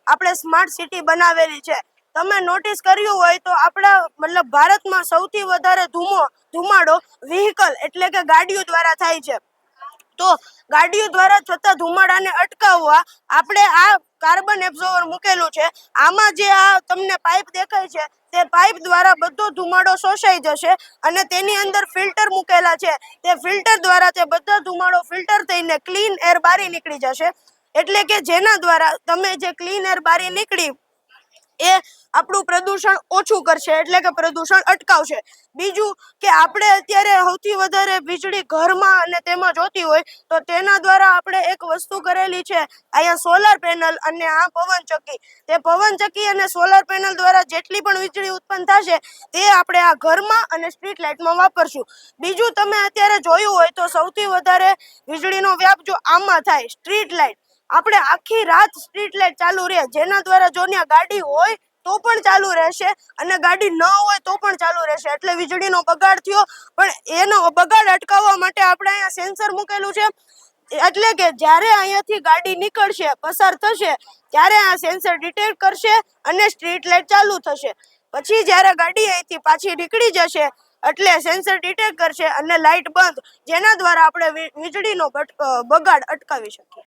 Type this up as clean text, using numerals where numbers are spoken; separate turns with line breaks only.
આપણે smart city બનાવેલી છે। તમે નોટિસ કર્યું હોય તો આપણા મતલબ ભારતમાં સૌથી વધારે ધુમાડો વ્હીકલ એટલે કે ગાડીઓ દ્વારા થાય છે। તો ગાડીઓ દ્વારા થતા ધુમાડાને અટકાવવા આપણે આ કાર્બન એબ્ઝોર્બર મૂકેલું છે। આમાં જે આ તમને પાઇપ દેખાય છે તે પાઇપ દ્વારા બધો ધુમાડો શોષાઈ જશે અને તેની અંદર ફિલ્ટર મૂકેલા છે। તે ફિલ્ટર દ્વારા તે બધો ધુમાડો ફિલ્ટર થઈને ક્લીન એર બારી નીકળી જશે। એટલે કે જેના દ્વારા તમે જે ક્લીન એર બારી નીકળી એ આપણું પ્રદૂષણ ઓછું કરશે એટલે કે પ્રદૂષણ અટકાવશે। બીજું કે આપણે અત્યારે સૌથી વધારે વીજળી ઘરમાં અને તેમાં જોતી હોય તો તેના દ્વારા આપણે એક વસ્તુ કરેલી છે અહીંયા સોલાર પેનલ અને આ પવનચક્કી। તે પવનચક્કી અને સોલાર પેનલ દ્વારા જેટલી પણ વીજળી ઉત્પન્ન થશે તે આપણે આ ઘરમાં અને સ્ટ્રીટ લાઇટમાં વાપરશું। બીજું તમે અત્યારે જોયું હોય તો સૌથી વધારે વીજળીનો વ્યાપ જો આમાં થાય સ્ટ્રીટ લાઇટ। આપણે આખી રાત સ્ટ્રીટ લાઇટ ચાલુ રહે જેના દ્વારા જો ત્યાં ગાડી હોય તો પણ ચાલુ રહેશે અને ગાડી ન હોય તો પણ ચાલુ રહેશે એટલે વીજળીનો બગાડ થયો। પણ એનો બગાડ અટકાવવા માટે આપણે અહીંયા સેન્સર મૂકેલું છે એટલે કે જ્યારે અહીંયાથી ગાડી નીકળશે પસાર થશે ત્યારે આ સેન્સર ડિટેક્ટ કરશે અને સ્ટ્રીટ લાઇટ ચાલુ થશે। પછી જ્યારે ગાડી અહીંથી પાછી નીકળી જશે એટલે સેન્સર ડિટેક્ટ કરશે અને લાઇટ બંધ જેના દ્વારા આપણે વીજળીનો બગાડ અટકાવી શકીએ।